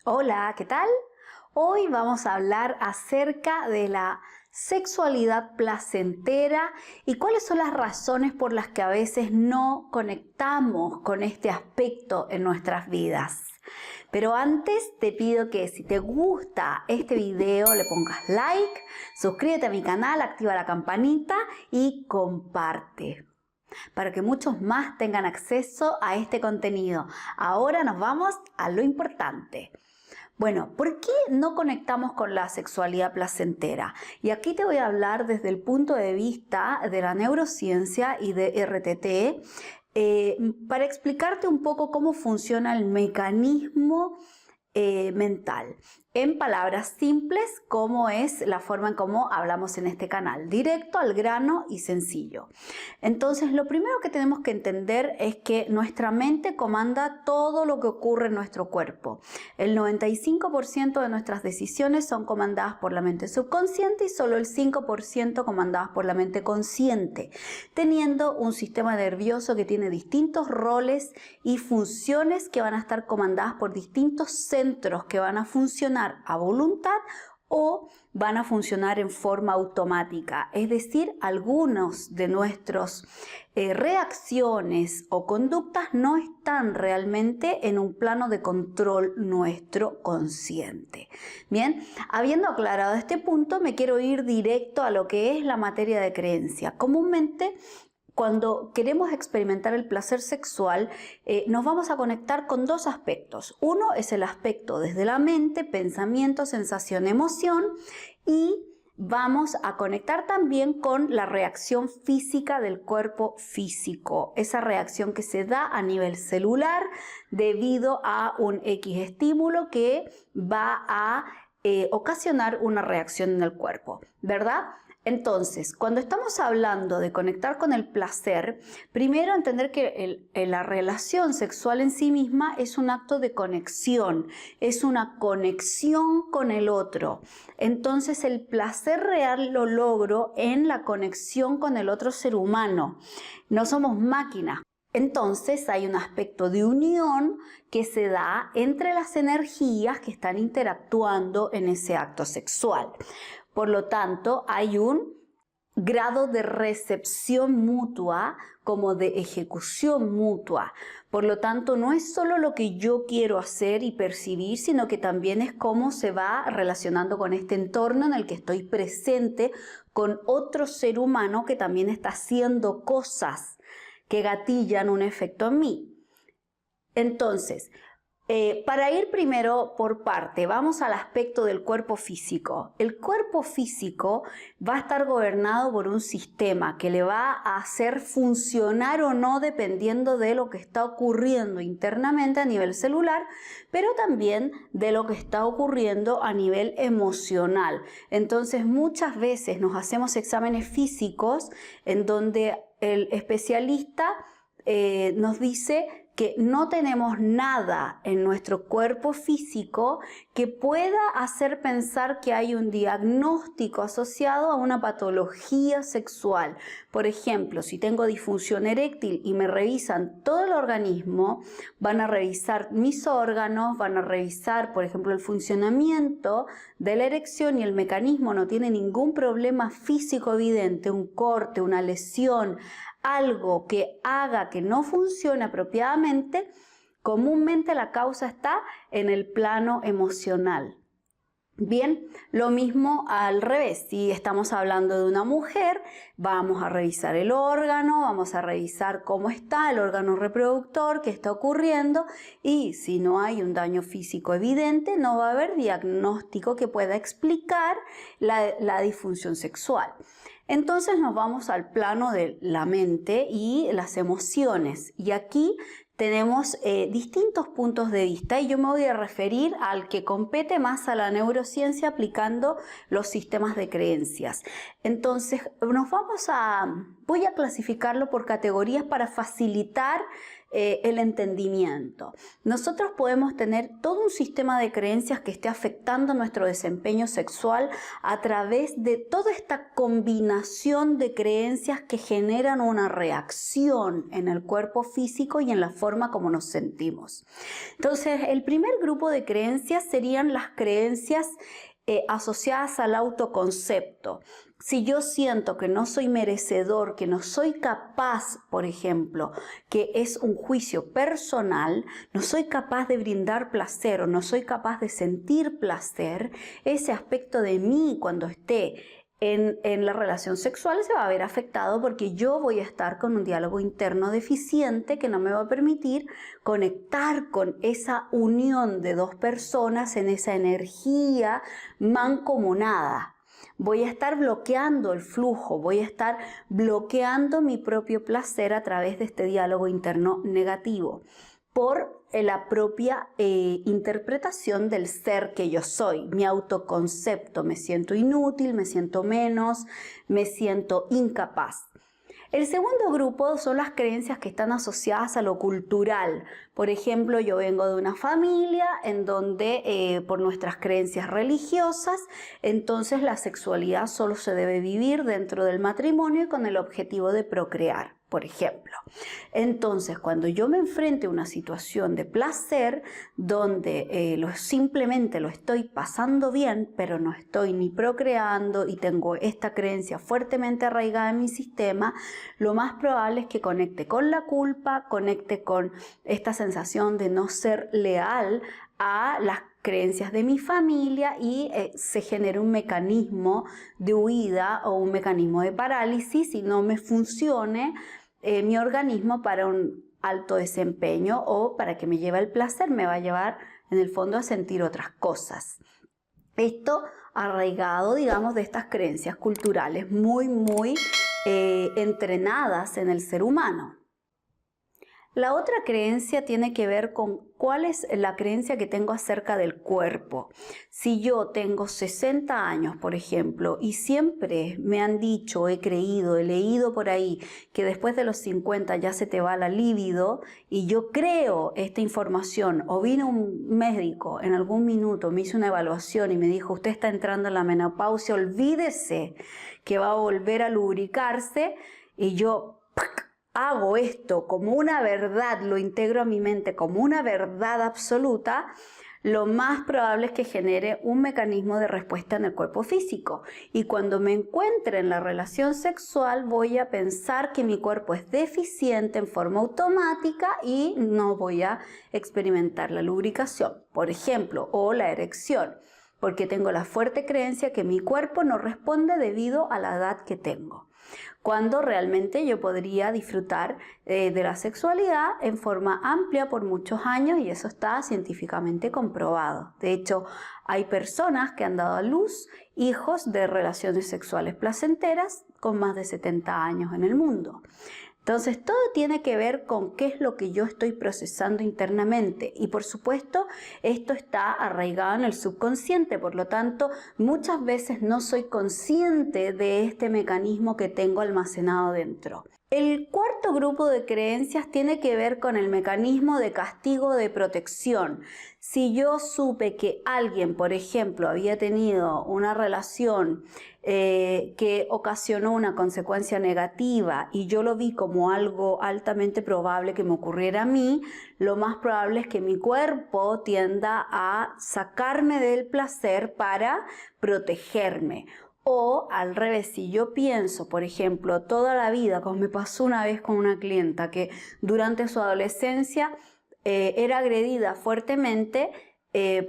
Hola, ¿qué tal? Hoy vamos a hablar acerca de la sexualidad placentera y cuáles son las razones por las que a veces no conectamos con este aspecto en nuestras vidas. Pero antes te pido que si te gusta este video le pongas like, suscríbete a mi canal, activa la campanita y comparte para que muchos más tengan acceso a este contenido. Ahora nos vamos a lo importante. Bueno, ¿por qué no conectamos con la sexualidad placentera? Y aquí te voy a hablar desde el punto de vista de la neurociencia y de RTT para explicarte un poco cómo funciona el mecanismo mental. En palabras simples, cómo es la forma en cómo hablamos en este canal, directo al grano y sencillo. Entonces, lo primero que tenemos que entender es que nuestra mente comanda todo lo que ocurre en nuestro cuerpo. El 95% de nuestras decisiones son comandadas por la mente subconsciente y solo el 5% comandadas por la mente consciente, teniendo un sistema nervioso que tiene distintos roles y funciones que van a estar comandadas por distintos centros que van a funcionar a voluntad o van a funcionar en forma automática, es decir, algunos de nuestras reacciones o conductas no están realmente en un plano de control nuestro consciente. Bien, habiendo aclarado este punto, me quiero ir directo a lo que es la materia de creencia. Comúnmente, cuando queremos experimentar el placer sexual, nos vamos a conectar con dos aspectos. Uno es el aspecto desde la mente, pensamiento, sensación, emoción, y vamos a conectar también con la reacción física del cuerpo físico, esa reacción que se da a nivel celular debido a un X estímulo que va a ocasionar una reacción en el cuerpo, ¿verdad? Entonces, cuando estamos hablando de conectar con el placer, primero entender que la relación sexual en sí misma es un acto de conexión, es una conexión con el otro. Entonces, el placer real lo logro en la conexión con el otro ser humano. No somos máquinas. Entonces hay un aspecto de unión que se da entre las energías que están interactuando en ese acto sexual. Por lo tanto, hay un grado de recepción mutua como de ejecución mutua. Por lo tanto, no es solo lo que yo quiero hacer y percibir, sino que también es cómo se va relacionando con este entorno en el que estoy presente con otro ser humano que también está haciendo cosas que gatillan un efecto en mí. Entonces, para ir primero por parte, vamos al aspecto del cuerpo físico. El cuerpo físico va a estar gobernado por un sistema que le va a hacer funcionar o no dependiendo de lo que está ocurriendo internamente a nivel celular, pero también de lo que está ocurriendo a nivel emocional. Entonces, muchas veces nos hacemos exámenes físicos en donde el especialista nos dice que no tenemos nada en nuestro cuerpo físico que pueda hacer pensar que hay un diagnóstico asociado a una patología sexual. Por ejemplo, si tengo disfunción eréctil y me revisan todo el organismo, van a revisar mis órganos, van a revisar, por ejemplo, el funcionamiento de la erección y el mecanismo no tiene ningún problema físico evidente, un corte, una lesión, algo que haga que no funcione apropiadamente, comúnmente la causa está en el plano emocional. Bien, lo mismo al revés, si estamos hablando de una mujer, vamos a revisar el órgano, vamos a revisar cómo está el órgano reproductor, qué está ocurriendo, y si no hay un daño físico evidente, no va a haber diagnóstico que pueda explicar la disfunción sexual. Entonces nos vamos al plano de la mente y las emociones, y aquí tenemos distintos puntos de vista y yo me voy a referir al que compete más a la neurociencia aplicando los sistemas de creencias. Entonces voy a clasificarlo por categorías para facilitar el entendimiento. Nosotros podemos tener todo un sistema de creencias que esté afectando nuestro desempeño sexual a través de toda esta combinación de creencias que generan una reacción en el cuerpo físico y en la forma como nos sentimos. Entonces, el primer grupo de creencias serían las creencias asociadas al autoconcepto. Si yo siento que no soy merecedor, que no soy capaz, por ejemplo, que es un juicio personal, no soy capaz de brindar placer o no soy capaz de sentir placer, ese aspecto de mí cuando esté en la relación sexual se va a ver afectado porque yo voy a estar con un diálogo interno deficiente que no me va a permitir conectar con esa unión de dos personas en esa energía mancomunada. Voy a estar bloqueando el flujo, voy a estar bloqueando mi propio placer a través de este diálogo interno negativo por la propia interpretación del ser que yo soy, mi autoconcepto. Me siento inútil, me siento menos, me siento incapaz. El segundo grupo son las creencias que están asociadas a lo cultural. Por ejemplo, yo vengo de una familia en donde por nuestras creencias religiosas, entonces la sexualidad solo se debe vivir dentro del matrimonio y con el objetivo de procrear, por ejemplo. Entonces, cuando yo me enfrente a una situación de placer donde simplemente lo estoy pasando bien, pero no estoy ni procreando y tengo esta creencia fuertemente arraigada en mi sistema, lo más probable es que conecte con la culpa, conecte con esta sensación de no ser leal a las creencias de mi familia y se genera un mecanismo de huida o un mecanismo de parálisis y no me funcione mi organismo para un alto desempeño o para que me lleve el placer, me va a llevar en el fondo a sentir otras cosas. Esto arraigado, digamos, de estas creencias culturales muy entrenadas en el ser humano. La otra creencia tiene que ver con cuál es la creencia que tengo acerca del cuerpo. Si yo tengo 60 años, por ejemplo, y siempre me han dicho, he creído, he leído por ahí, que después de los 50 ya se te va la libido, y yo creo esta información, o vino un médico en algún minuto, me hizo una evaluación y me dijo, usted está entrando en la menopausia, olvídese que va a volver a lubricarse, y yo hago esto como una verdad, lo integro a mi mente como una verdad absoluta, lo más probable es que genere un mecanismo de respuesta en el cuerpo físico. Y cuando me encuentre en la relación sexual voy a pensar que mi cuerpo es deficiente en forma automática y no voy a experimentar la lubricación, por ejemplo, o la erección, porque tengo la fuerte creencia que mi cuerpo no responde debido a la edad que tengo, cuando realmente yo podría disfrutar de la sexualidad en forma amplia por muchos años y eso está científicamente comprobado. De hecho, hay personas que han dado a luz hijos de relaciones sexuales placenteras con más de 70 años en el mundo. Entonces, todo tiene que ver con qué es lo que yo estoy procesando internamente y, por supuesto, esto está arraigado en el subconsciente, por lo tanto, muchas veces no soy consciente de este mecanismo que tengo almacenado dentro. El cuarto grupo de creencias tiene que ver con el mecanismo de castigo de protección. Si yo supe que alguien, por ejemplo, había tenido una relación que ocasionó una consecuencia negativa y yo lo vi como algo altamente probable que me ocurriera a mí, lo más probable es que mi cuerpo tienda a sacarme del placer para protegerme. O al revés, si yo pienso, por ejemplo, toda la vida, como me pasó una vez con una clienta que durante su adolescencia era agredida fuertemente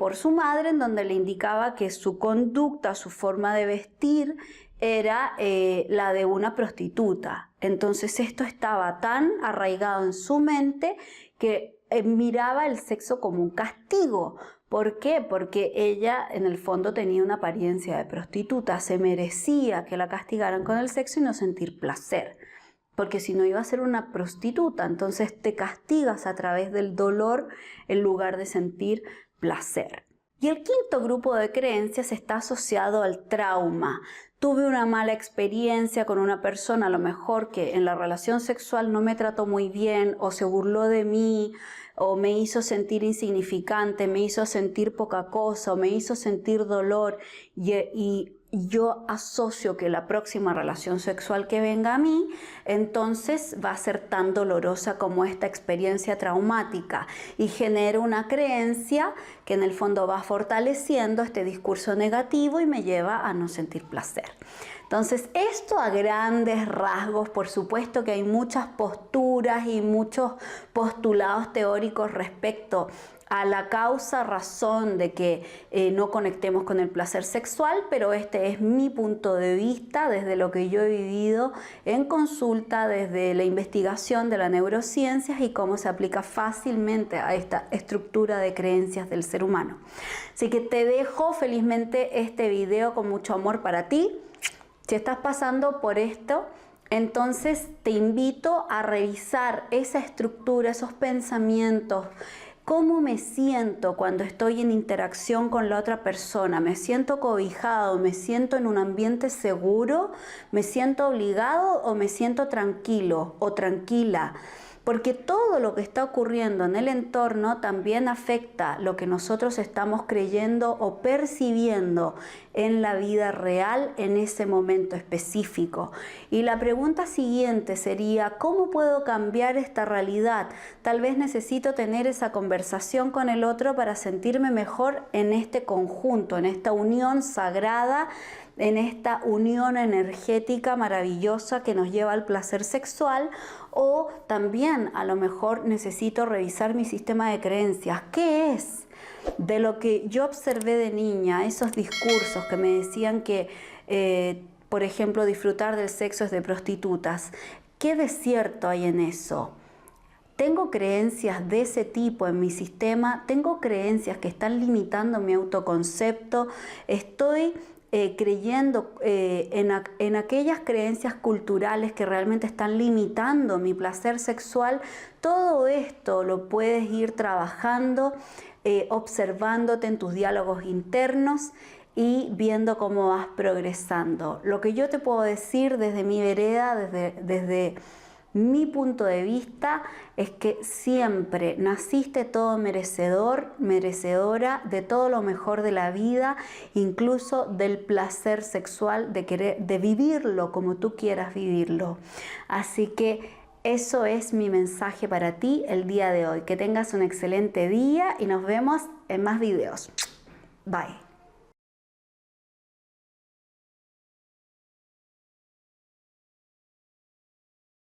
por su madre, en donde le indicaba que su conducta, su forma de vestir era la de una prostituta. Entonces esto estaba tan arraigado en su mente que miraba el sexo como un castigo. ¿Por qué? Porque ella en el fondo tenía una apariencia de prostituta, se merecía que la castigaran con el sexo y no sentir placer. Porque si no iba a ser una prostituta, entonces te castigas a través del dolor en lugar de sentir placer. Y el quinto grupo de creencias está asociado al trauma. tuve una mala experiencia con una persona, a lo mejor que en la relación sexual no me trató muy bien o se burló de mí o me hizo sentir insignificante, me hizo sentir poca cosa o me hizo sentir dolor y yo asocio que la próxima relación sexual que venga a mí, entonces va a ser tan dolorosa como esta experiencia traumática y genera una creencia que en el fondo va fortaleciendo este discurso negativo y me lleva a no sentir placer. Entonces, esto a grandes rasgos, por supuesto que hay muchas posturas y muchos postulados teóricos respecto a la causa-razón de que no conectemos con el placer sexual, pero este es mi punto de vista desde lo que yo he vivido en consulta, desde la investigación de las neurociencias y cómo se aplica fácilmente a esta estructura de creencias del ser humano. Así que te dejo felizmente este video con mucho amor para ti. Si estás pasando por esto, entonces te invito a revisar esa estructura, esos pensamientos. ¿Cómo me siento cuando estoy en interacción con la otra persona? ¿Me siento cobijado? ¿Me siento en un ambiente seguro? ¿Me siento obligado o me siento tranquilo o tranquila? Porque todo lo que está ocurriendo en el entorno también afecta lo que nosotros estamos creyendo o percibiendo en la vida real en ese momento específico. Y la pregunta siguiente sería, ¿cómo puedo cambiar esta realidad? Tal vez necesito tener esa conversación con el otro para sentirme mejor en este conjunto, en esta unión sagrada, en esta unión energética maravillosa que nos lleva al placer sexual, o también a lo mejor necesito revisar mi sistema de creencias. ¿Qué es de lo que yo observé de niña, esos discursos que me decían que, por ejemplo, disfrutar del sexo es de prostitutas? ¿Qué de cierto hay en eso? ¿Tengo creencias de ese tipo en mi sistema? ¿Tengo creencias que están limitando mi autoconcepto? ¿Estoy creyendo en aquellas creencias culturales que realmente están limitando mi placer sexual? Todo esto lo puedes ir trabajando, observándote en tus diálogos internos y viendo cómo vas progresando. Lo que yo te puedo decir desde mi vereda, desde mi punto de vista, es que siempre naciste todo merecedor, merecedora de todo lo mejor de la vida, incluso del placer sexual, de vivirlo como tú quieras vivirlo. Así que eso es mi mensaje para ti el día de hoy. Que tengas un excelente día y nos vemos en más videos. Bye.